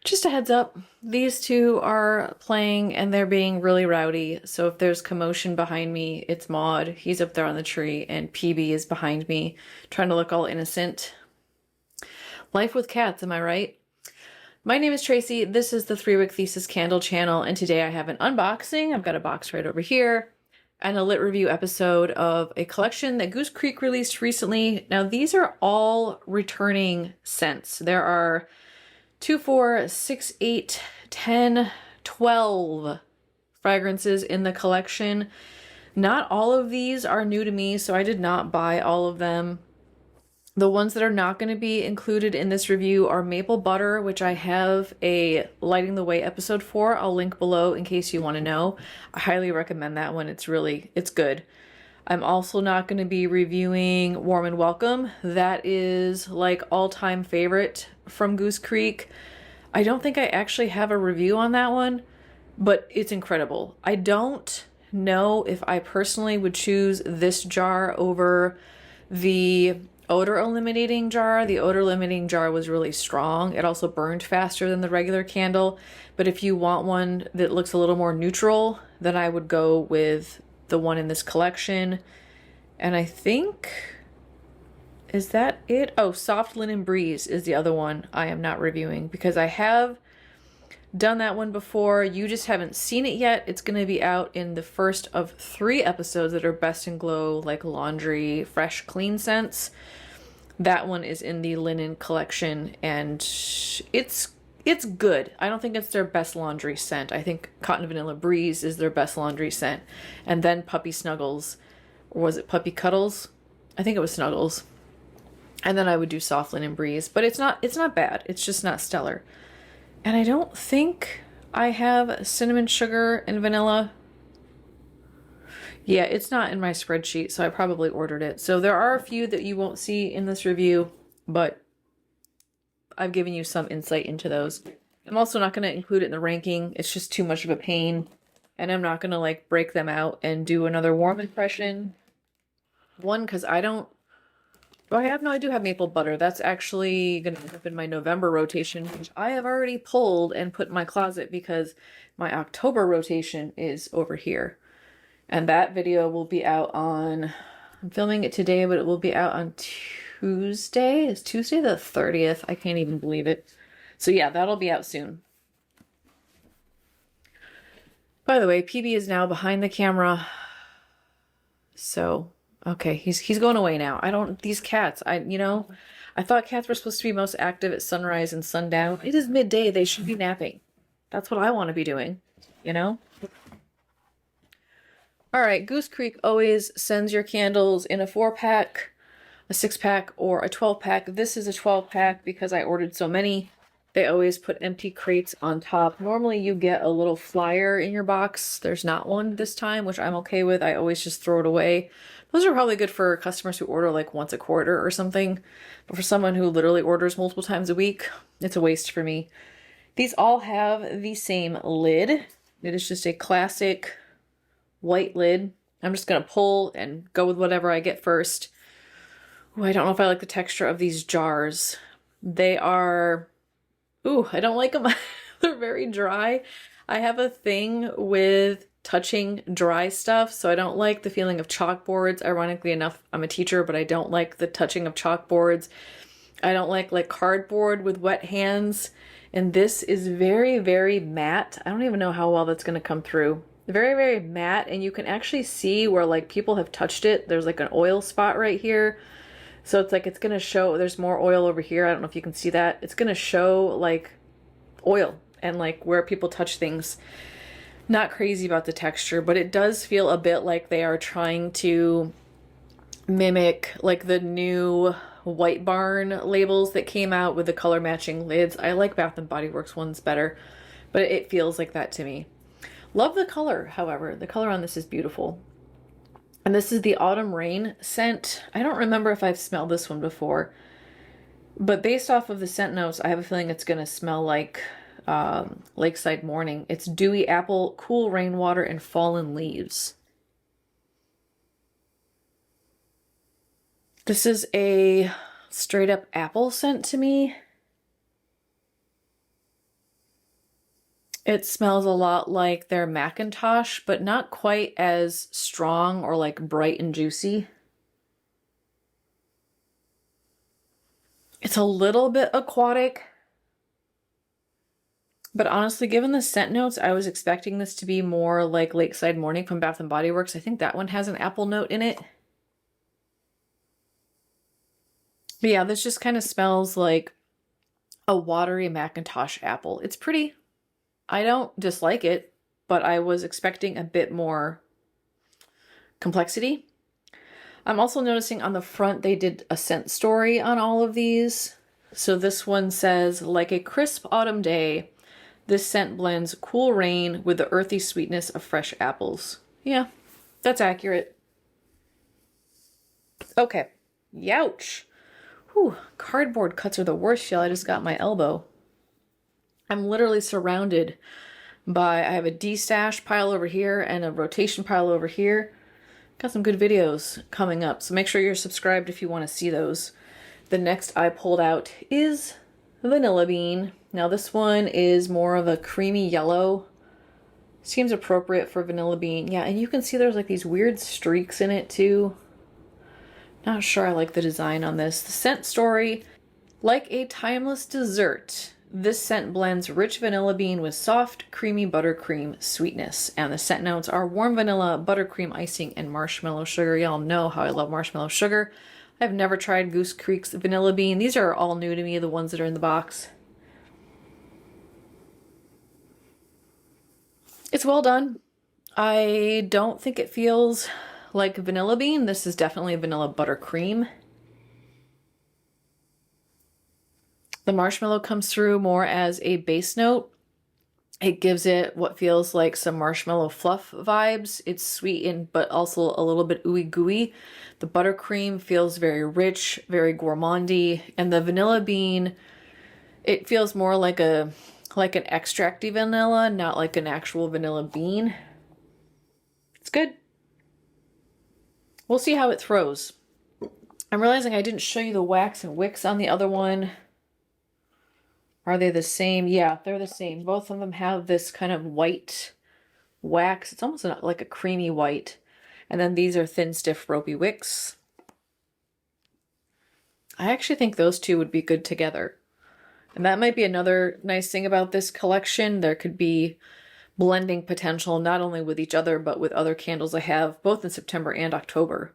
Just a heads up, these two are playing and they're being really rowdy. So if there's commotion behind me, it's Maud. He's up there on the tree, and PB is behind me, trying to look all innocent. Life with cats, am I right? My name is Tracy. This is the 3-Wick Thesis Candle channel, and today I have an unboxing. I've got a box right over here, and a lit review episode of a collection that Goose Creek released recently. Now, these are all returning scents. There are 2, 4, 6, 8, 10, 12 fragrances in the collection. Not all of these are new to me, so I did not buy all of them. The ones that are not going to be included in this review are Maple Butter, which I have a Lighting the Way episode for. I'll link below in case you want to know. I highly recommend that one. It's good. I'm also not going to be reviewing Warm and Welcome. That is like all-time favorite from Goose Creek. I don't think I actually have a review on that one, but it's incredible. I don't know if I personally would choose this jar over the odor eliminating jar. The odor eliminating jar was really strong. It also burned faster than the regular candle. But if you want one that looks a little more neutral, then I would go with the one in this collection. And I think, is that it? Oh, Soft Linen Breeze is the other one I am not reviewing because I have done that one before. You just haven't seen it yet. It's going to be out in the first of 3 episodes that are Best in Glow, like laundry, fresh, clean scents. That one is in the linen collection, and it's good. I don't think it's their best laundry scent. I think Cotton Vanilla Breeze is their best laundry scent. And then Puppy Snuggles, or was it Puppy Cuddles? I think it was Snuggles. And then I would do Soft Linen Breeze, but it's not bad. It's just not stellar. And I don't think I have cinnamon sugar and vanilla. Yeah, it's not in my spreadsheet, so I probably ordered it. So there are a few that you won't see in this review, but I've given you some insight into those. I'm also not going to include it in the ranking. It's just too much of a pain. And I'm not going to like break them out and do another warm impression. One, because I don't... Oh, I do have Maple Butter. That's actually going to end up in my November rotation, which I have already pulled and put in my closet because my October rotation is over here. And that video will be out on... I'm filming it today, but it will be out on Tuesday. It's Tuesday the 30th. I can't even believe it. So yeah, that'll be out soon. By the way, PB is now behind the camera. So... okay, he's going away now. These cats, I thought cats were supposed to be most active at sunrise and sundown. It is midday, they should be napping. That's what I want to be doing, All right, Goose Creek always sends your candles in a 4-pack, a 6-pack, or a 12-pack. This is a 12-pack because I ordered so many. They always put empty crates on top. Normally you get a little flyer in your box. There's not one this time, which I'm okay with. I always just throw it away. Those are probably good for customers who order like once a quarter or something. But for someone who literally orders multiple times a week, it's a waste for me. These all have the same lid. It is just a classic white lid. I'm just going to pull and go with whatever I get first. Ooh, I don't know if I like the texture of these jars. They are... ooh, I don't like them. They're very dry. I have a thing with touching dry stuff, so I don't like the feeling of chalkboards. Ironically enough, I'm a teacher, but I don't like the touching of chalkboards. I don't like cardboard with wet hands. And this is very, very matte. I don't even know how well that's going to come through. Very, very matte, and you can actually see where like people have touched it. There's like an oil spot right here. So it's like it's going to show, there's more oil over here. I don't know if you can see that. It's going to show like oil and like where people touch things. Not crazy about the texture, but it does feel a bit like they are trying to mimic like the new White Barn labels that came out with the color matching lids. I like Bath & Body Works ones better, but it feels like that to me. Love the color, however. The color on this is beautiful. And this is the Autumn Rain scent. I don't remember if I've smelled this one before, but based off of the scent notes, I have a feeling it's going to smell like Lakeside Morning. It's dewy apple, cool rainwater, and fallen leaves. This is a straight up apple scent to me. It smells a lot like their Macintosh, but not quite as strong or like bright and juicy. It's a little bit aquatic, but honestly, given the scent notes, I was expecting this to be more like Lakeside Morning from Bath & Body Works. I think that one has an apple note in it. But yeah, this just kind of smells like a watery Macintosh apple. It's pretty. I don't dislike it, but I was expecting a bit more complexity. I'm also noticing on the front they did a scent story on all of these. So this one says, like a crisp autumn day, this scent blends cool rain with the earthy sweetness of fresh apples. Yeah, that's accurate. Okay, youch. Whew, cardboard cuts are the worst, y'all. I just got my elbow. I'm literally surrounded by, I have a destash pile over here and a rotation pile over here. Got some good videos coming up, so make sure you're subscribed if you want to see those. The next I pulled out is Vanilla Bean. Now this one is more of a creamy yellow. Seems appropriate for Vanilla Bean. Yeah, and you can see there's like these weird streaks in it too. Not sure I like the design on this. The scent story, like a timeless dessert, this scent blends rich vanilla bean with soft, creamy buttercream sweetness. And the scent notes are warm vanilla, buttercream icing, and marshmallow sugar. Y'all know how I love marshmallow sugar. I've never tried Goose Creek's vanilla bean. These are all new to me, the ones that are in the box. It's well done. I don't think it feels like vanilla bean. This is definitely vanilla buttercream. The marshmallow comes through more as a base note. It gives it what feels like some marshmallow fluff vibes. It's sweetened, but also a little bit ooey gooey. The buttercream feels very rich, very gourmandy, and the vanilla bean, it feels more like an extracty vanilla, not like an actual vanilla bean. It's good. We'll see how it throws. I'm realizing I didn't show you the wax and wicks on the other one. Are they the same? Yeah, they're the same. Both of them have this kind of white wax. It's almost like a creamy white. And then these are thin, stiff, ropey wicks. I actually think those two would be good together. And that might be another nice thing about this collection. There could be blending potential not only with each other, but with other candles I have, both in September and October.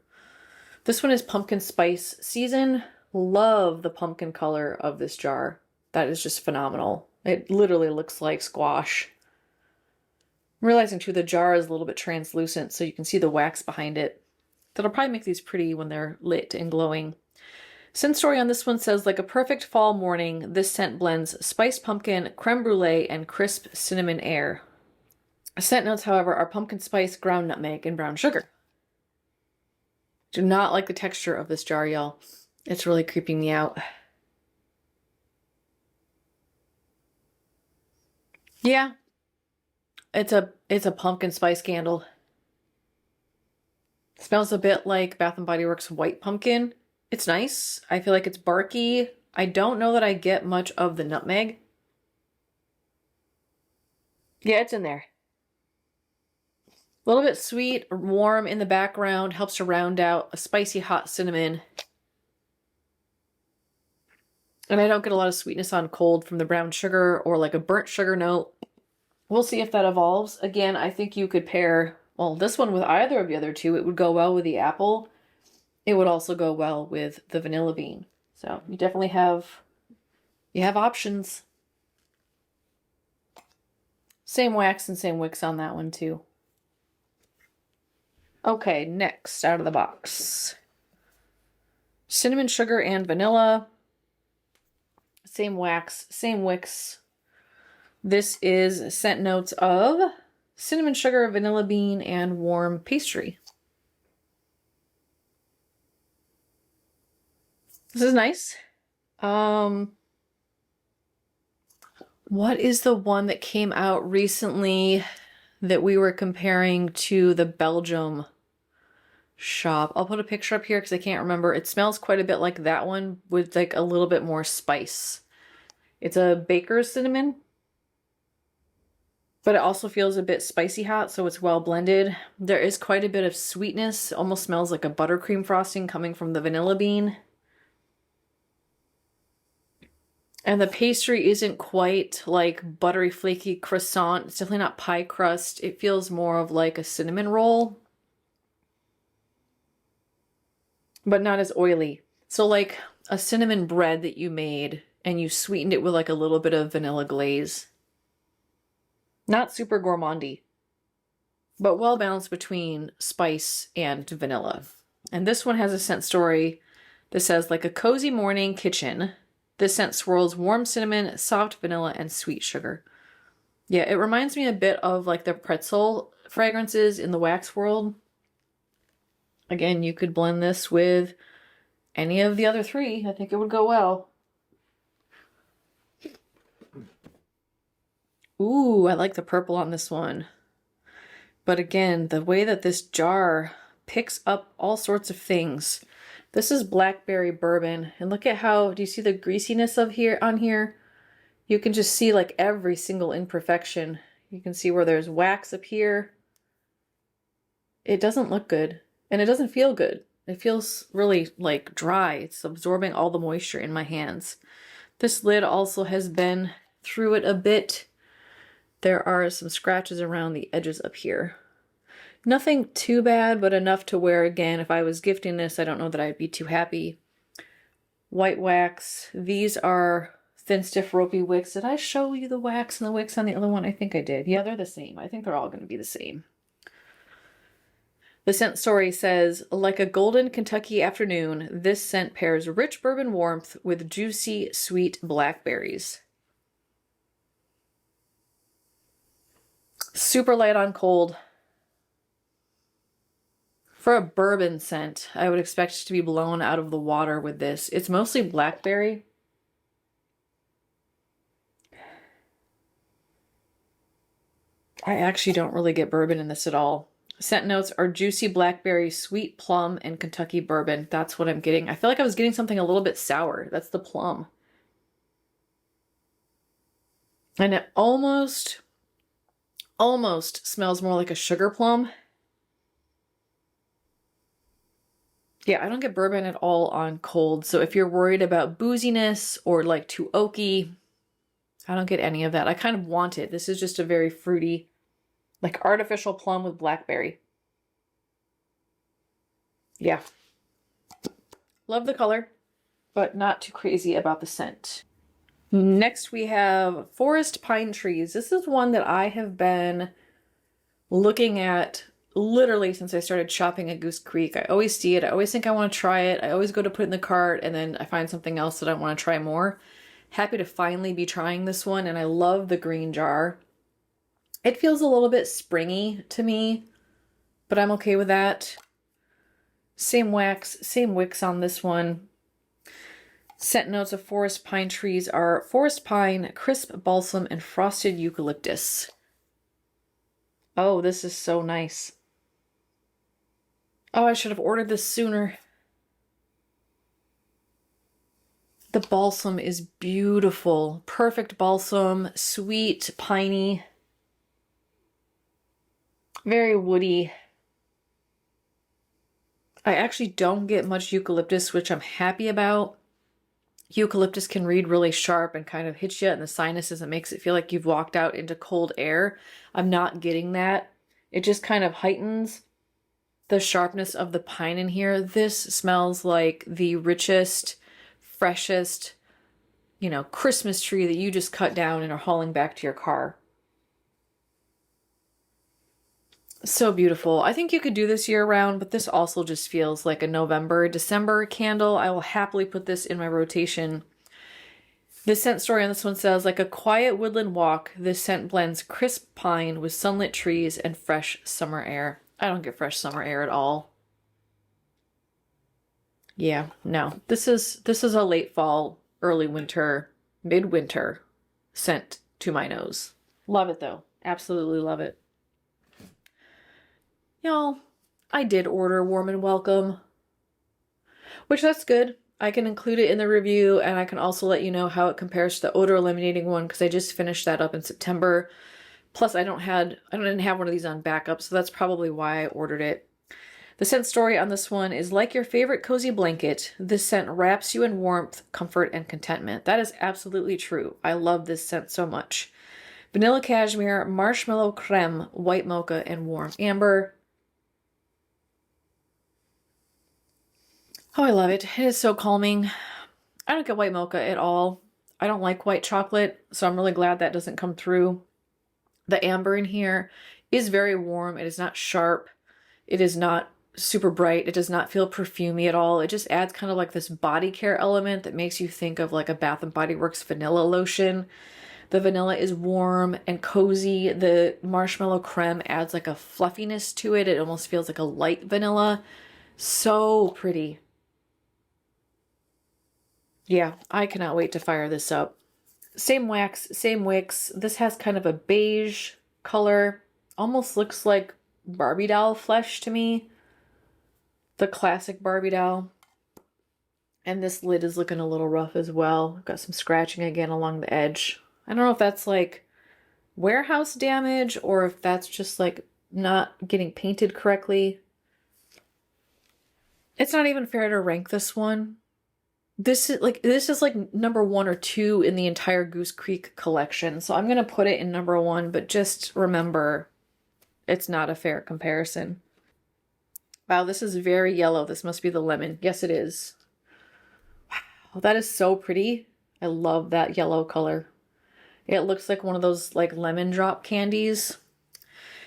This one is Pumpkin Spice Season. Love the pumpkin color of this jar. That is just phenomenal. It literally looks like squash. I'm realizing too the jar is a little bit translucent, so you can see the wax behind it. That'll probably make these pretty when they're lit and glowing. Scent story on this one says, like a perfect fall morning, this scent blends spiced pumpkin, creme brulee, and crisp cinnamon air. Scent notes, however, are pumpkin spice, ground nutmeg, and brown sugar. Do not like the texture of this jar, y'all. It's really creeping me out. Yeah, it's a pumpkin spice candle. It smells a bit like Bath & Body Works white pumpkin. It's nice. I feel like it's barky. I don't know that I get much of the nutmeg. Yeah, it's in there. A little bit sweet, warm in the background, helps to round out a spicy hot cinnamon. And I don't get a lot of sweetness on cold from the brown sugar or like a burnt sugar note. We'll see if that evolves. Again, I think you could pair, well, this one with either of the other two. It would go well with the apple. It would also go well with the vanilla bean. So you definitely have options. Same wax and same wicks on that one too. Okay, next out of the box. Cinnamon sugar and vanilla. Same wax, same wicks. This is scent notes of cinnamon sugar, vanilla bean, and warm pastry. This is nice. What is the one that came out recently that we were comparing to the Belgium shop? I'll put a picture up here because I can't remember. It smells quite a bit like that one with like a little bit more spice. It's a baker's cinnamon. but it also feels a bit spicy hot, so it's well blended. There is quite a bit of sweetness. It almost smells like a buttercream frosting coming from the vanilla bean. And the pastry isn't quite like buttery, flaky croissant. It's definitely not pie crust. It feels more of like a cinnamon roll, but not as oily. So like a cinnamon bread that you made and you sweetened it with like a little bit of vanilla glaze. Not super gourmandy, but well balanced between spice and vanilla. And this one has a scent story that says, like a cozy morning kitchen, this scent swirls warm cinnamon, soft vanilla, and sweet sugar. Yeah, it reminds me a bit of like the pretzel fragrances in the wax world. Again, you could blend this with any of the other three. I think it would go well. Ooh, I like the purple on this one. But again, the way that this jar picks up all sorts of things. This is Blackberry Bourbon. And look at how, do you see the greasiness of here on here? You can just see like every single imperfection. You can see where there's wax up here. It doesn't look good. And it doesn't feel good. It feels really like dry. It's absorbing all the moisture in my hands. This lid also has been through it a bit. There are some scratches around the edges up here. Nothing too bad, but enough to where, again, if I was gifting this, I don't know that I'd be too happy. White wax. These are thin, stiff, ropey wicks. Did I show you the wax and the wicks on the other one? I think I did. Yeah, they're the same. I think they're all going to be the same. The scent story says, like a golden Kentucky afternoon, this scent pairs rich bourbon warmth with juicy, sweet blackberries. Super light on cold. For a bourbon scent, I would expect it to be blown out of the water with this. It's mostly blackberry. I actually don't really get bourbon in this at all. Scent notes are juicy blackberry, sweet plum, and Kentucky bourbon. That's what I'm getting. I feel like I was getting something a little bit sour. That's the plum. And it almost smells more like a sugar plum. Yeah, I don't get bourbon at all on cold. So if you're worried about booziness or like too oaky, I don't get any of that. I kind of want it. This is just a very fruity, like artificial plum with blackberry. Yeah. Love the color, but not too crazy about the scent. Next we have Forest Pine Trees. This is one that I have been looking at literally since I started shopping at Goose Creek. I always see it. I always think I want to try it. I always go to put it in the cart and then I find something else that I want to try more. Happy to finally be trying this one, and I love the green jar. It feels a little bit springy to me, but I'm okay with that. Same wax, same wicks on this one. Scent notes of Forest Pine Trees are forest pine, crisp balsam, and frosted eucalyptus. Oh, this is so nice. Oh, I should have ordered this sooner. The balsam is beautiful. Perfect balsam, sweet, piney. Very woody. I actually don't get much eucalyptus, which I'm happy about. Eucalyptus can read really sharp and kind of hit you in the sinuses and makes it feel like you've walked out into cold air. I'm not getting that. It just kind of heightens the sharpness of the pine in here. This smells like the richest, freshest, you know, Christmas tree that you just cut down and are hauling back to your car. So beautiful. I think you could do this year round, but this also just feels like a November, December candle. I will happily put this in my rotation. The scent story on this one says, like a quiet woodland walk, this scent blends crisp pine with sunlit trees and fresh summer air. I don't get fresh summer air at all. Yeah, no. This is a late fall, early winter, midwinter scent to my nose. Love it though. Absolutely love it. Y'all, I did order Warm and Welcome, which that's good. I can include it in the review, and I can also let you know how it compares to the odor eliminating one because I just finished that up in September. Plus I didn't have one of these on backup, so that's probably why I ordered it. The scent story on this one is like your favorite cozy blanket. This scent wraps you in warmth, comfort, and contentment. That is absolutely true. I love this scent so much. Vanilla cashmere, marshmallow creme, white mocha, and warm amber. Oh, I love it. It is so calming. I don't get white mocha at all. I don't like white chocolate, so I'm really glad that doesn't come through. The amber in here is very warm. It is not sharp. It is not super bright. It does not feel perfumey at all. It just adds kind of like this body care element that makes you think of like a Bath & Body Works vanilla lotion. The vanilla is warm and cozy. The marshmallow creme adds like a fluffiness to it. It almost feels like a light vanilla. So pretty. Yeah, I cannot wait to fire this up. Same wax, same wicks. This has kind of a beige color. Almost looks like Barbie doll flesh to me. The classic Barbie doll. And this lid is looking a little rough as well. Got some scratching again along the edge. I don't know if that's like warehouse damage or if that's just like not getting painted correctly. It's not even fair to rank this one. This is like number 1 or 2 in the entire Goose Creek collection. So I'm going to put it in number 1, but just remember it's not a fair comparison. Wow, this is very yellow. This must be the lemon. Yes, it is. Wow, that is so pretty. I love that yellow color. It looks like one of those like lemon drop candies.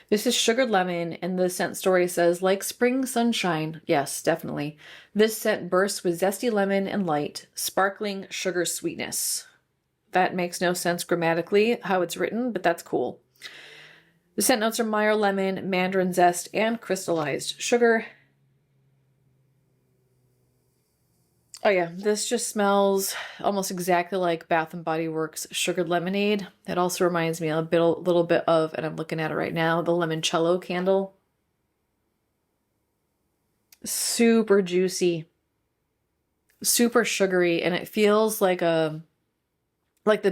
This is sugared lemon, and the scent story says, like spring sunshine. Yes, definitely. This scent bursts with zesty lemon and light, sparkling sugar sweetness. That makes no sense grammatically, how it's written, but that's cool. The scent notes are Meyer lemon, mandarin zest, and crystallized sugar. Oh yeah, this just smells almost exactly like Bath & Body Works sugared lemonade. It also reminds me a little bit of, and I'm looking at it right now, the limoncello candle. Super juicy, super sugary, and it feels like the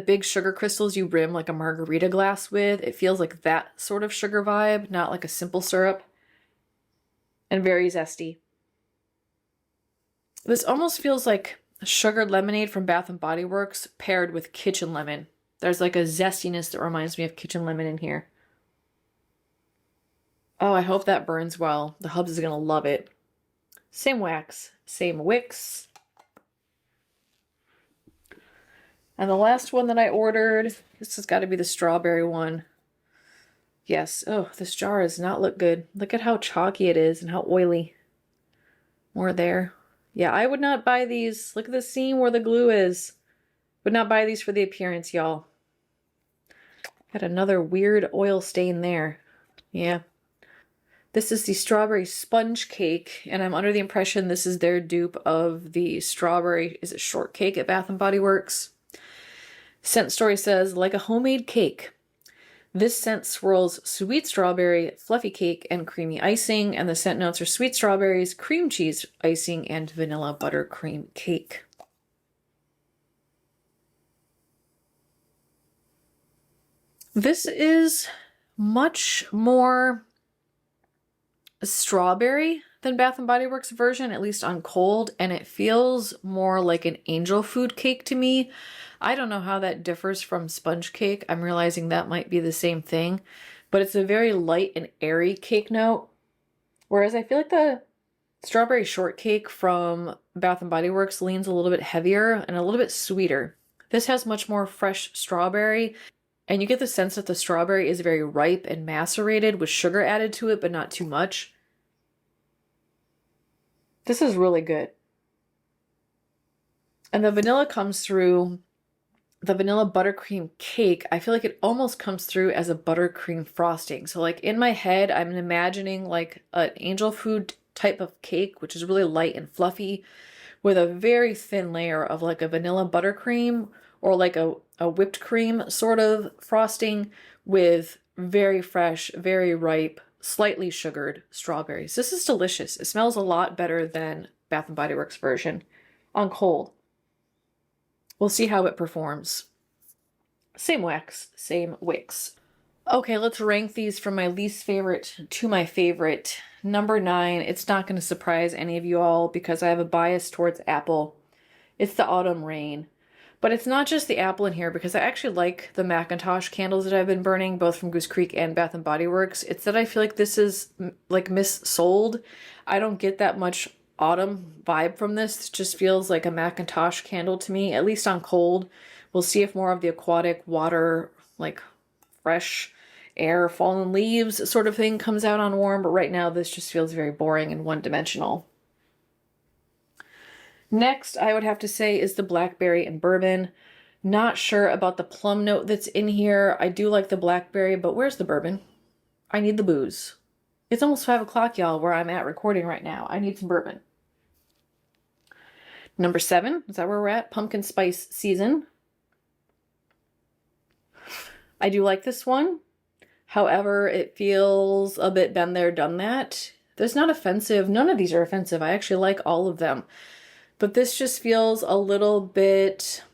big sugar crystals you rim like a margarita glass with. It feels like that sort of sugar vibe, not like a simple syrup. And very zesty. This almost feels like sugared lemonade from Bath & Body Works paired with kitchen lemon. There's like a zestiness that reminds me of kitchen lemon in here. Oh, I hope that burns well. The hubs is going to love it. Same wax, same wicks. And the last one that I ordered, this has got to be the strawberry one. Yes. Oh, this jar does not look good. Look at how chalky it is and how oily. More there. Yeah, I would not buy these. Look at the seam where the glue is. Would not buy these for the appearance, y'all. Got another weird oil stain there. Yeah. This is the strawberry sponge cake, and I'm under the impression this is their dupe of the strawberry, is it shortcake at Bath & Body Works? Scent story says, like a homemade cake. This scent swirls sweet strawberry, fluffy cake, and creamy icing, and the scent notes are sweet strawberries, cream cheese icing, and vanilla buttercream cake. This is much more strawberry than Bath & Body Works version, at least on cold, and it feels more like an angel food cake to me. I don't know how that differs from sponge cake. I'm realizing that might be the same thing, but it's a very light and airy cake note. Whereas I feel like the strawberry shortcake from Bath & Body Works leans a little bit heavier and a little bit sweeter. This has much more fresh strawberry, and you get the sense that the strawberry is very ripe and macerated with sugar added to it, but not too much. This is really good. And the vanilla comes through. The vanilla buttercream cake, I feel like it almost comes through as a buttercream frosting. So like in my head, I'm imagining like an angel food type of cake, which is really light and fluffy, with a very thin layer of like a vanilla buttercream or like a whipped cream sort of frosting with very fresh, very ripe, slightly sugared strawberries. This is delicious. It smells a lot better than Bath & Body Works version on cold. We'll see how it performs. Same wax, same wicks. Okay, let's rank these from my least favorite to my favorite. Number 9, it's not going to surprise any of you all because I have a bias towards apple. It's the Autumn Rain. But it's not just the apple in here because I actually like the Macintosh candles that I've been burning, both from Goose Creek and Bath & Body Works. It's that I feel like this is like missold. I don't get that much autumn vibe from this. It just feels like a Macintosh candle to me, at least on cold. We'll see if more of the aquatic water, like fresh air, fallen leaves sort of thing comes out on warm, but right now this just feels very boring and one-dimensional. Next, I would have to say is the Blackberry and Bourbon. Not sure about the plum note that's in here. I do like the blackberry, but where's the bourbon? I need the booze. It's almost 5 o'clock, y'all, where I'm at recording right now. I need some bourbon. Number 7, is that where we're at? Pumpkin Spice Season. I do like this one. However, it feels a bit been there, done that. That's not offensive. None of these are offensive. I actually like all of them. But this just feels a little bit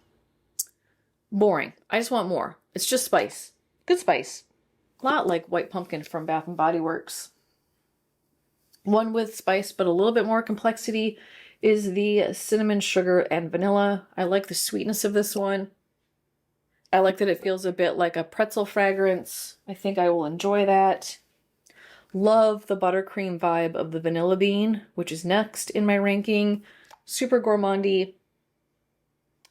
boring. I just want more. It's just spice. Good spice. A lot like White Pumpkin from Bath & Body Works. One with spice, but a little bit more complexity is the Cinnamon, Sugar, and Vanilla. I like the sweetness of this one. I like that it feels a bit like a pretzel fragrance. I think I will enjoy that. Love the buttercream vibe of the Vanilla Bean, which is next in my ranking. Super gourmandy.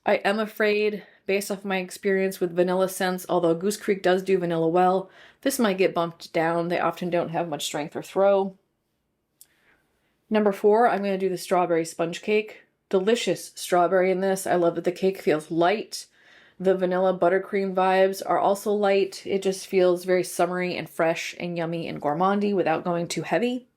I am afraid, based off my experience with vanilla scents, although Goose Creek does do vanilla well, this might get bumped down. They often don't have much strength or throw. Number 4, I'm going to do the strawberry sponge cake. Delicious strawberry in this. I love that the cake feels light. The vanilla buttercream vibes are also light. It just feels very summery and fresh and yummy and gourmandy without going too heavy.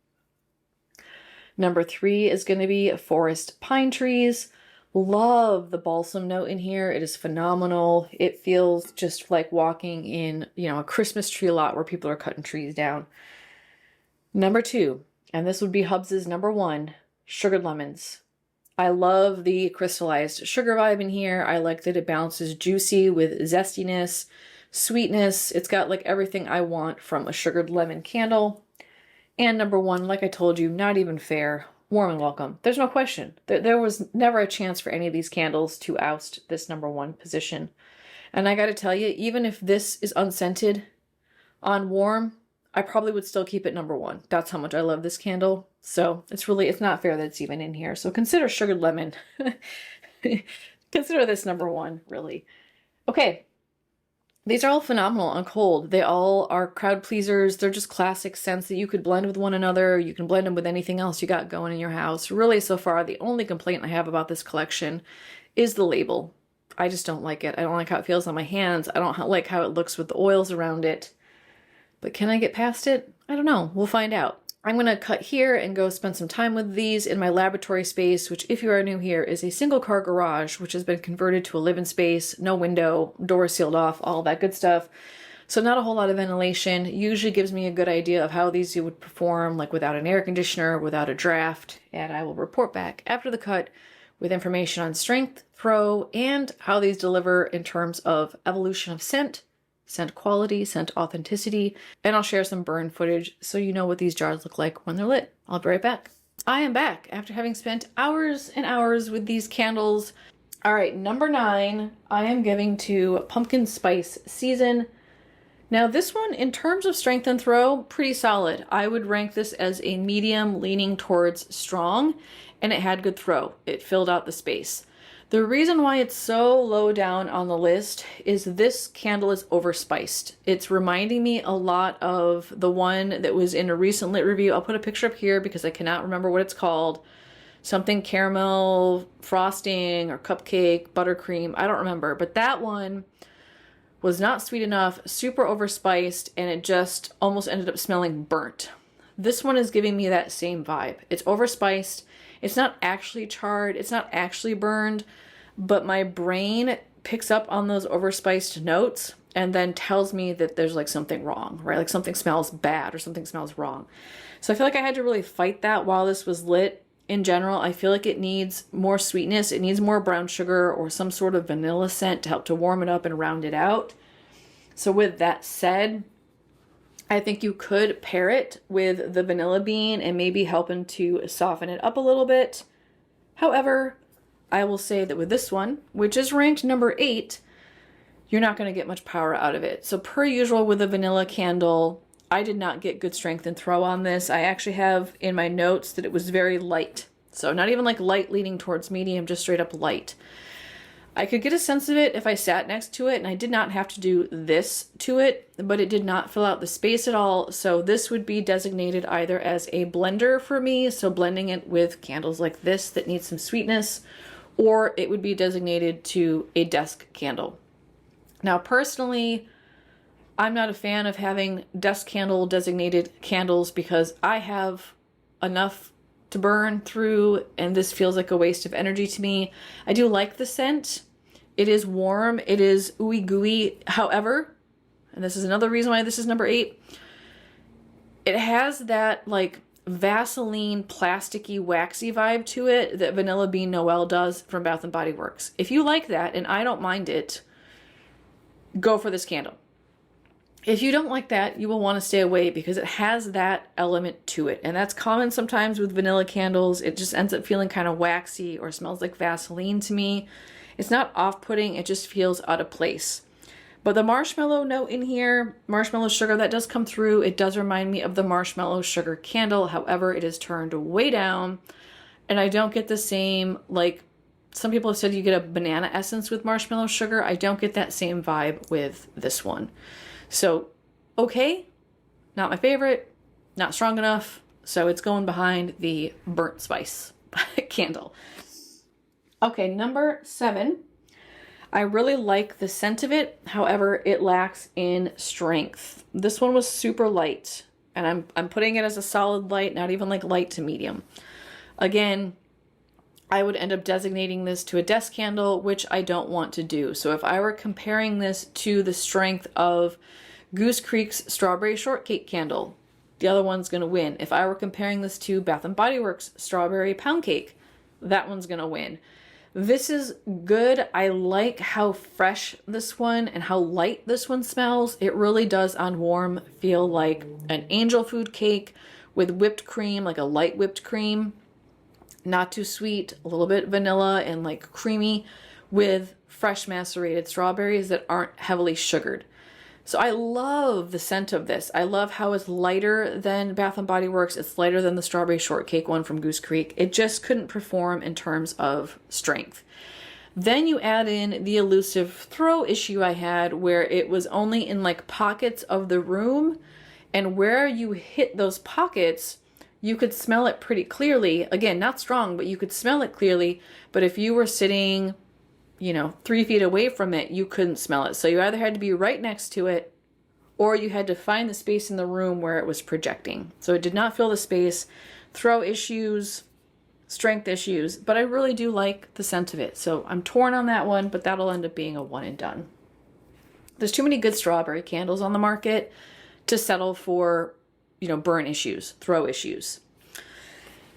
Number 3 is going to be Forest Pine Trees. Love the balsam note in here. It is phenomenal. It feels just like walking in, a Christmas tree lot where people are cutting trees down. Number 2, and this would be Hubs's number 1, Sugared Lemons. I love the crystallized sugar vibe in here. I like that it balances juicy with zestiness, sweetness. It's got like everything I want from a sugared lemon candle. And number 1, like I told you, not even fair, warm and welcome. There's no question. There was never a chance for any of these candles to oust this number 1 position. And I gotta tell you, even if this is unscented on warm, I probably would still keep it number 1. That's how much I love this candle. So it's not fair that it's even in here. So consider Sugared Lemon. Consider this number 1, really. Okay. These are all phenomenal on cold. They all are crowd pleasers. They're just classic scents that you could blend with one another. You can blend them with anything else you got going in your house. Really, so far, the only complaint I have about this collection is the label. I just don't like it. I don't like how it feels on my hands. I don't like how it looks with the oils around it. But can I get past it? I don't know. We'll find out. I'm going to cut here and go spend some time with these in my laboratory space, which, if you are new here, is a single-car garage, which has been converted to a living space, no window, door sealed off, all that good stuff. So not a whole lot of ventilation. Usually gives me a good idea of how these would perform, like without an air conditioner, without a draft, and I will report back after the cut with information on strength, throw, and how these deliver in terms of evolution of scent quality, scent authenticity, and I'll share some burn footage so you know what these jars look like when they're lit. I'll be right back. I am back after having spent hours and hours with these candles. All right, number 9, I am giving to Pumpkin Spice Season. Now this one, in terms of strength and throw, pretty solid. I would rank this as a medium leaning towards strong, and it had good throw. It filled out the space. The reason why it's so low down on the list is this candle is overspiced. It's reminding me a lot of the one that was in a recent lit review. I'll put a picture up here because I cannot remember what it's called. Something caramel frosting or cupcake, buttercream. I don't remember. But that one was not sweet enough, super overspiced, and it just almost ended up smelling burnt. This one is giving me that same vibe. It's overspiced. It's not actually charred, it's not actually burned, but my brain picks up on those overspiced notes and then tells me that there's like something wrong, right? Like something smells bad or something smells wrong. So I feel like I had to really fight that while this was lit. In general, I feel like it needs more sweetness. It needs more brown sugar or some sort of vanilla scent to help to warm it up and round it out. So with that said, I think you could pair it with the vanilla bean and maybe helping to soften it up a little bit. However, I will say that with this one, which is ranked number 8, you're not going to get much power out of it. So per usual with a vanilla candle, I did not get good strength and throw on this. I actually have in my notes that it was very light. So not even like light leaning towards medium, just straight up light. I could get a sense of it if I sat next to it, and I did not have to do this to it, but it did not fill out the space at all. So this would be designated either as a blender for me, so blending it with candles like this that need some sweetness, or it would be designated to a desk candle. Now, personally, I'm not a fan of having desk candle designated candles because I have enough to burn through, and this feels like a waste of energy to me. I do like the scent. It is warm. It is ooey gooey. However, and this is another reason why this is number 8, it has that like Vaseline plasticky waxy vibe to it that Vanilla Bean Noel does from Bath & Body Works. If you like that, and I don't mind it, go for this candle. If you don't like that, you will want to stay away because it has that element to it. And that's common sometimes with vanilla candles. It just ends up feeling kind of waxy or smells like Vaseline to me. It's not off-putting, it just feels out of place. But the marshmallow note in here, marshmallow sugar, that does come through. It does remind me of the marshmallow sugar candle. However, it is turned way down. And I don't get the same, like, some people have said you get a banana essence with marshmallow sugar. I don't get that same vibe with this one. So, okay, not my favorite, not strong enough, so it's going behind the burnt spice candle. Okay, number 7. I really like the scent of it, however, it lacks in strength. This one was super light, and I'm putting it as a solid light, not even like light to medium. Again, I would end up designating this to a desk candle, which I don't want to do. So if I were comparing this to the strength of Goose Creek's Strawberry Shortcake Candle, the other one's going to win. If I were comparing this to Bath & Body Works Strawberry Pound Cake, that one's going to win. This is good. I like how fresh this one and how light this one smells. It really does on warm feel like an angel food cake with whipped cream, like a light whipped cream. Not too sweet, a little bit vanilla and like creamy with fresh macerated strawberries that aren't heavily sugared. So I love the scent of this. I love how it's lighter than Bath & Body Works. It's lighter than the Strawberry Shortcake one from Goose Creek. It just couldn't perform in terms of strength. Then you add in the elusive throw issue I had where it was only in like pockets of the room, and where you hit those pockets, you could smell it pretty clearly. Again, not strong, but you could smell it clearly. But if you were sitting, 3 feet away from it, you couldn't smell it. So you either had to be right next to it, or you had to find the space in the room where it was projecting. So it did not fill the space. Throw issues, strength issues, but I really do like the scent of it. So I'm torn on that one, but that'll end up being a one and done. There's too many good strawberry candles on the market to settle for burn issues, throw issues.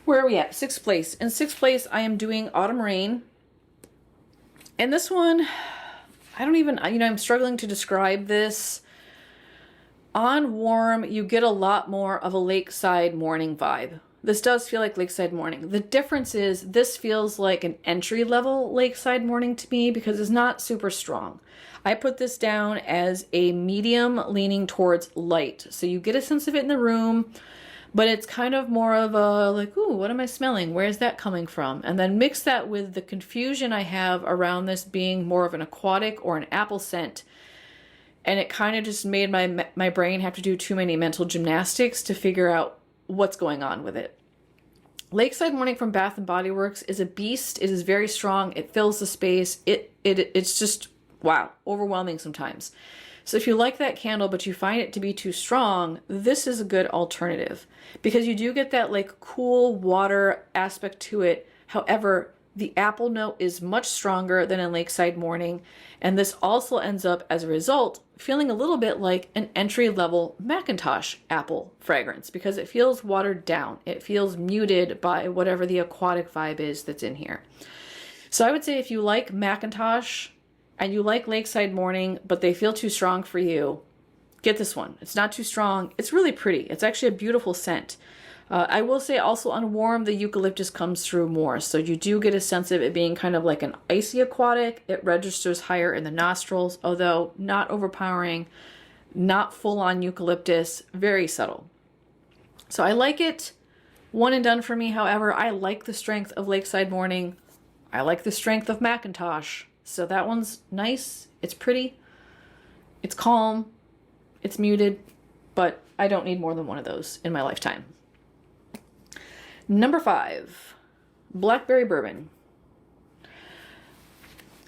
Where are we at? 6th place. In 6th place, I am doing Autumn Rain. And this one, I'm struggling to describe this. On warm, you get a lot more of a lakeside morning vibe. This does feel like lakeside morning. The difference is this feels like an entry-level lakeside morning to me because it's not super strong. I put this down as a medium leaning towards light. So you get a sense of it in the room, but it's kind of more of a like, ooh, what am I smelling? Where's that coming from? And then mix that with the confusion I have around this being more of an aquatic or an apple scent. And it kind of just made my brain have to do too many mental gymnastics to figure out what's going on with it. Lakeside Morning from Bath & Body Works is a beast. It is very strong. It fills the space. It's just, wow, overwhelming sometimes. So if you like that candle, but you find it to be too strong, this is a good alternative because you do get that like cool water aspect to it. However, the apple note is much stronger than in Lakeside Morning. And this also ends up, as a result, feeling a little bit like an entry-level Macintosh apple fragrance because it feels watered down. It feels muted by whatever the aquatic vibe is that's in here. So I would say if you like Macintosh and you like Lakeside Morning, but they feel too strong for you, get this one. It's not too strong. It's really pretty. It's actually a beautiful scent. I will say also on warm, the eucalyptus comes through more. So you do get a sense of it being kind of like an icy aquatic. It registers higher in the nostrils, although not overpowering, not full on eucalyptus, very subtle. So I like it. One and done for me. However, I like the strength of Lakeside Morning. I like the strength of Macintosh. So that one's nice. It's pretty. It's calm. It's muted, but I don't need more than one of those in my lifetime. Number 5, Blackberry Bourbon.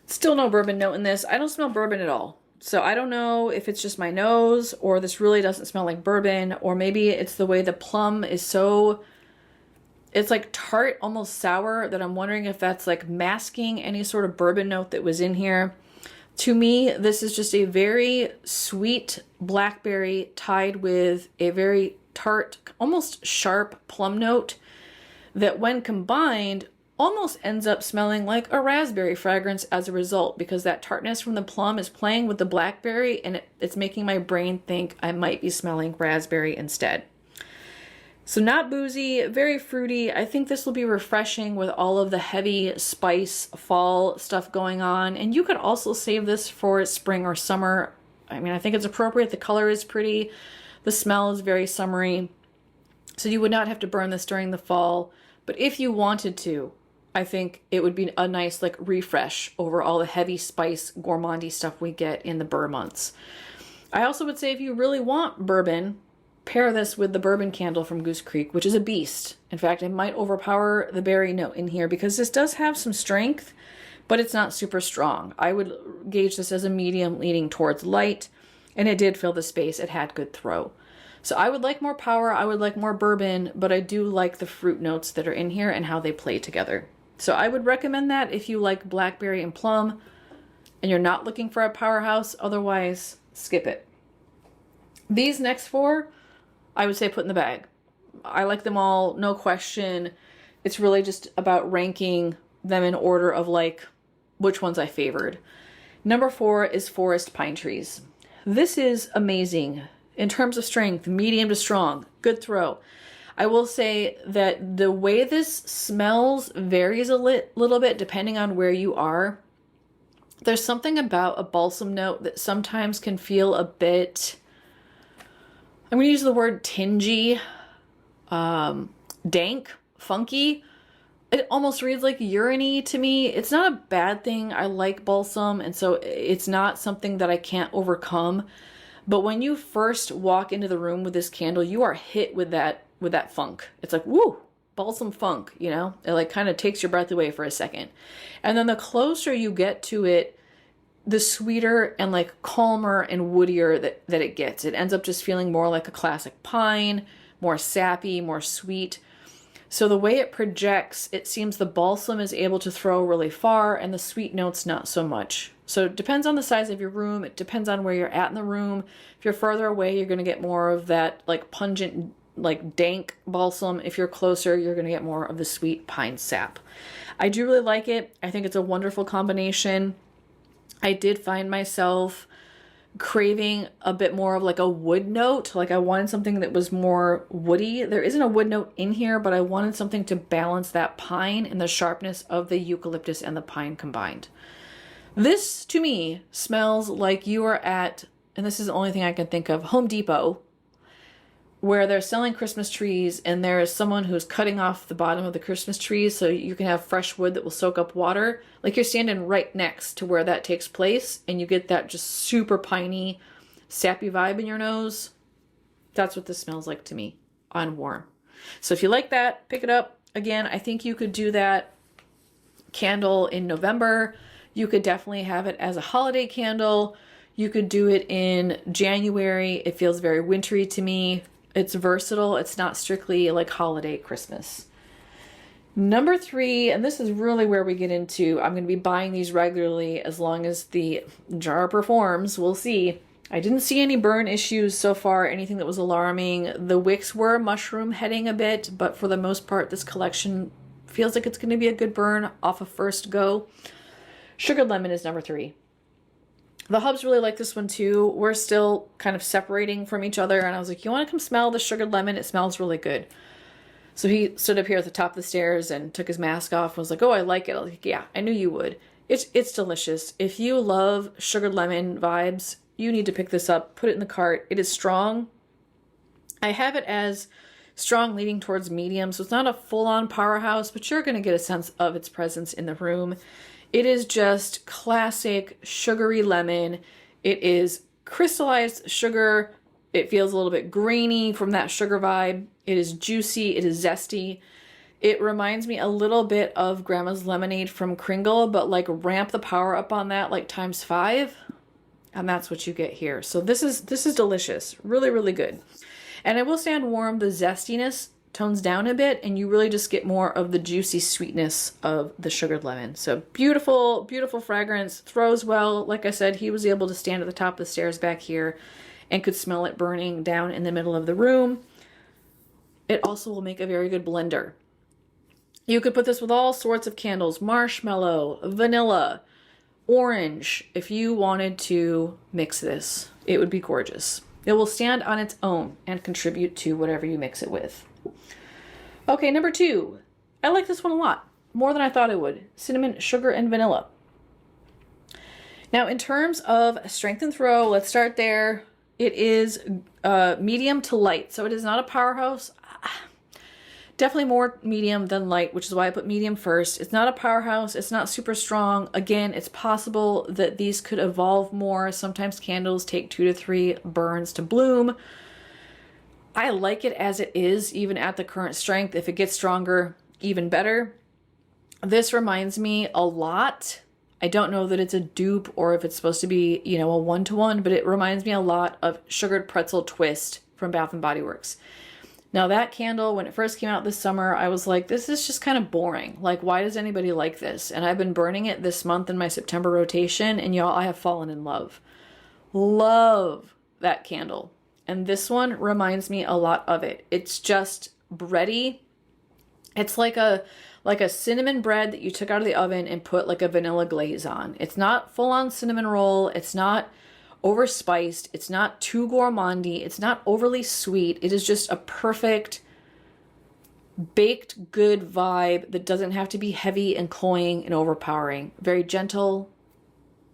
Still no bourbon note in this. I don't smell bourbon at all. So I don't know if it's just my nose or this really doesn't smell like bourbon, or maybe it's the way the plum is so, it's like tart, almost sour, that I'm wondering if that's like masking any sort of bourbon note that was in here. To me, this is just a very sweet blackberry tied with a very tart, almost sharp plum note that when combined almost ends up smelling like a raspberry fragrance as a result, because that tartness from the plum is playing with the blackberry and it's making my brain think I might be smelling raspberry instead. So not boozy, very fruity. I think this will be refreshing with all of the heavy spice fall stuff going on. And you could also save this for spring or summer. I mean, I think it's appropriate. The color is pretty. The smell is very summery. So you would not have to burn this during the fall. But if you wanted to, I think it would be a nice like refresh over all the heavy spice gourmandy stuff we get in the burr months. I also would say if you really want bourbon, pair this with the bourbon candle from Goose Creek, which is a beast. In fact, it might overpower the berry note in here because this does have some strength, but it's not super strong. I would gauge this as a medium leaning towards light, and it did fill the space. It had good throw. So I would like more power. I would like more bourbon, but I do like the fruit notes that are in here and how they play together. So I would recommend that if you like blackberry and plum and you're not looking for a powerhouse. Otherwise, skip it. These next 4, I would say put in the bag. I like them all, no question. It's really just about ranking them in order of like which ones I favored. Number 4 is Forest Pine Trees. This is amazing in terms of strength, medium to strong, good throw. I will say that the way this smells varies a little bit depending on where you are. There's something about a balsam note that sometimes can feel a bit, I'm going to use the word tingy, dank, funky. It almost reads like urine-y to me. It's not a bad thing. I like balsam, and so it's not something that I can't overcome. But when you first walk into the room with this candle, you are hit with that funk. It's like, woo, balsam funk, you know? It like kind of takes your breath away for a second. And then the closer you get to it, the sweeter and like calmer and woodier that it gets. It ends up just feeling more like a classic pine, more sappy, more sweet. So the way it projects, it seems the balsam is able to throw really far and the sweet notes not so much. So it depends on the size of your room. It depends on where you're at in the room. If you're further away, you're going to get more of that like pungent, like dank balsam. If you're closer, you're going to get more of the sweet pine sap. I do really like it. I think it's a wonderful combination. I did find myself craving a bit more of like a wood note. Like I wanted something that was more woody. There isn't a wood note in here, but I wanted something to balance that pine and the sharpness of the eucalyptus and the pine combined. This to me smells like you are at, and this is the only thing I can think of, Home Depot, where they're selling Christmas trees and there is someone who's cutting off the bottom of the Christmas trees so you can have fresh wood that will soak up water. Like you're standing right next to where that takes place and you get that just super piney, sappy vibe in your nose. That's what this smells like to me on warm. So if you like that, pick it up. Again, I think you could do that candle in November. You could definitely have it as a holiday candle. You could do it in January. It feels very wintry to me. It's versatile. It's not strictly like holiday Christmas. Number 3, and this is really where we get into, I'm going to be buying these regularly as long as the jar performs. We'll see. I didn't see any burn issues so far, anything that was alarming. The wicks were mushroom heading a bit, but for the most part, this collection feels like it's going to be a good burn off of first go. Sugared Lemon is number 3. The hubs really like this one too. We're still kind of separating from each other, and I was like, you want to come smell the sugared lemon? It smells really good. So he stood up here at the top of the stairs and took his mask off and was like, oh, I like it. I was like, yeah, I knew you would. It's delicious. If you love sugared lemon vibes, you need to pick this up. Put it in the cart. It is strong. I have it as strong leaning towards medium, so it's not a full-on powerhouse, but you're going to get a sense of its presence in the room. It is just classic sugary lemon. It is crystallized sugar. It feels a little bit grainy from that sugar vibe. It is juicy. It is zesty. It reminds me a little bit of Grandma's Lemonade from Kringle, but like ramp the power up on that like ×5. And that's what you get here. So this is delicious. Really, really good. And I will say on warm, the zestiness tones down a bit, and you really just get more of the juicy sweetness of the sugared lemon. So beautiful, beautiful fragrance. Throws well. Like I said, he was able to stand at the top of the stairs back here and could smell it burning down in the middle of the room. It also will make a very good blender. You could put this with all sorts of candles, marshmallow, vanilla, orange. If you wanted to mix this, it would be gorgeous. It will stand on its own and contribute to whatever you mix it with. Okay, number 2. I like this one a lot, more than I thought I would. Cinnamon, sugar, and vanilla. Now, in terms of strength and throw, let's start there. It is medium to light, so it is not a powerhouse. Definitely more medium than light, which is why I put medium first. It's not a powerhouse. It's not super strong. Again, it's possible that these could evolve more. Sometimes candles take 2 to 3 burns to bloom. I like it as it is, even at the current strength. If it gets stronger, even better. This reminds me a lot. I don't know that it's a dupe or if it's supposed to be, you know, a one-to-one, but it reminds me a lot of Sugared Pretzel Twist from Bath & Body Works. Now that candle, when it first came out this summer, I was like, this is just kind of boring. Like, why does anybody like this? And I've been burning it this month in my September rotation, and y'all, I have fallen in love. Love that candle. And this one reminds me a lot of it. It's just bready. It's like a cinnamon bread that you took out of the oven and put like a vanilla glaze on. It's not full-on cinnamon roll. It's not overspiced. It's not too gourmandy. It's not overly sweet. It is just a perfect baked good vibe that doesn't have to be heavy and cloying and overpowering. Very gentle,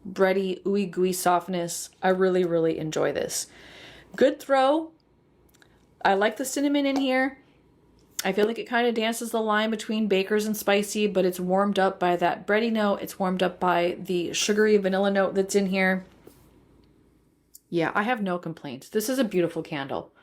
bready, ooey gooey softness. I really, really enjoy this. Good throw. I like the cinnamon in here. I feel like it kind of dances the line between bakers and spicy, but it's warmed up by that bready note. It's warmed up by the sugary vanilla note that's in here. Yeah, I have no complaints. This is a beautiful candle.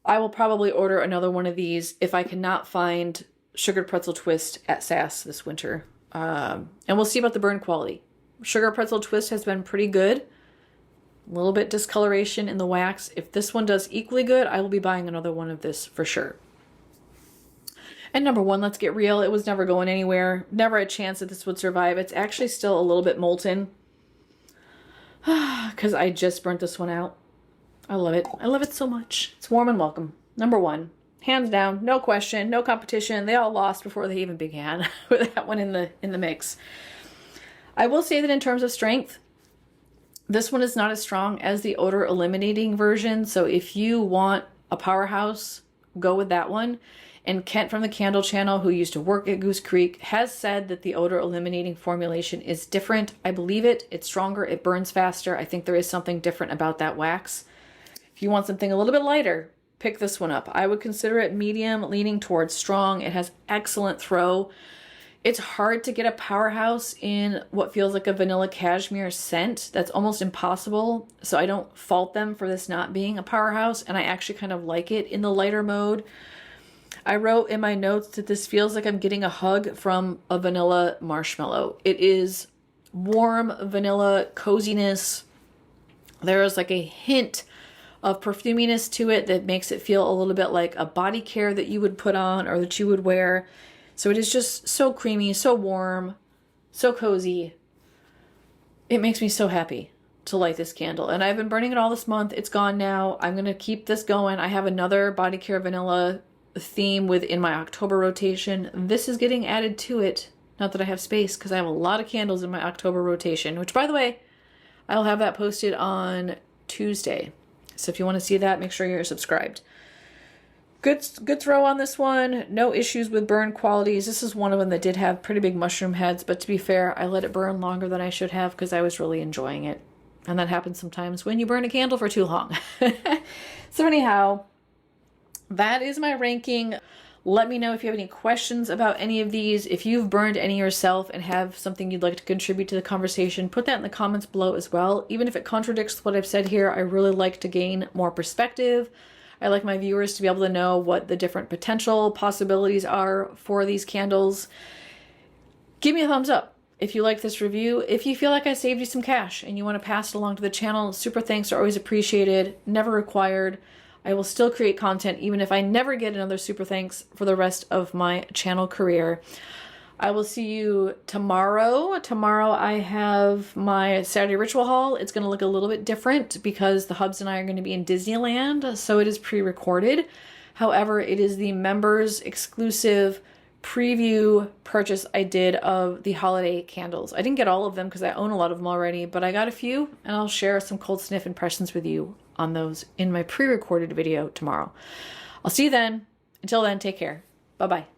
I will probably order another one of these if I cannot find Sugared Pretzel Twist at SAS this winter. And we'll see about the burn quality. Sugar Pretzel Twist has been pretty good. A little bit discoloration in the wax. If this one does equally good, I will be buying another one of this for sure. And number 1, let's get real. It was never going anywhere. Never a chance that this would survive. It's actually still a little bit molten. Because I just burnt this one out. I love it. I love it so much. It's warm and welcome. Number 1. Hands down. No question. No competition. They all lost before they even began with that one in the mix. I will say that in terms of strength, this one is not as strong as the odor eliminating version. So if you want a powerhouse, go with that one. And Kent from the Candle Channel, who used to work at Goose Creek, has said that the odor eliminating formulation is different. I believe it. It's stronger. It burns faster. I think there is something different about that wax. If you want something a little bit lighter, pick this one up. I would consider it medium, leaning towards strong. It has excellent throw. It's hard to get a powerhouse in what feels like a vanilla cashmere scent. That's almost impossible. So I don't fault them for this not being a powerhouse. And I actually kind of like it in the lighter mode. I wrote in my notes that this feels like I'm getting a hug from a vanilla marshmallow. It is warm vanilla coziness. There is like a hint of perfuminess to it that makes it feel a little bit like a body care that you would put on or that you would wear. So it is just so creamy, so warm, so cozy. It makes me so happy to light this candle. And I've been burning it all this month. It's gone now. I'm going to keep this going. I have another body care vanilla theme within my October rotation. This is getting added to it. Not that I have space because I have a lot of candles in my October rotation, which by the way, I'll have that posted on Tuesday. So if you want to see that, make sure you're subscribed. Good throw on this one. No issues with burn qualities. This is one of them that did have pretty big mushroom heads, but to be fair, I let it burn longer than I should have because I was really enjoying it. And that happens sometimes when you burn a candle for too long. So anyhow, that is my ranking. Let me know if you have any questions about any of these. If you've burned any yourself and have something you'd like to contribute to the conversation, put that in the comments below as well. Even if it contradicts what I've said here, I really like to gain more perspective. I like my viewers to be able to know what the different potential possibilities are for these candles. Give me a thumbs up if you like this review. If you feel like I saved you some cash and you want to pass it along to the channel, super thanks are always appreciated, never required. I will still create content even if I never get another super thanks for the rest of my channel career. I will see you tomorrow. Tomorrow I have my Saturday ritual haul. It's going to look a little bit different because the hubs and I are going to be in Disneyland, so it is pre-recorded. However, it is the members exclusive preview purchase I did of the holiday candles. I didn't get all of them because I own a lot of them already, but I got a few and I'll share some cold sniff impressions with you on those in my pre-recorded video tomorrow. I'll see you then. Until then, take care. Bye-bye.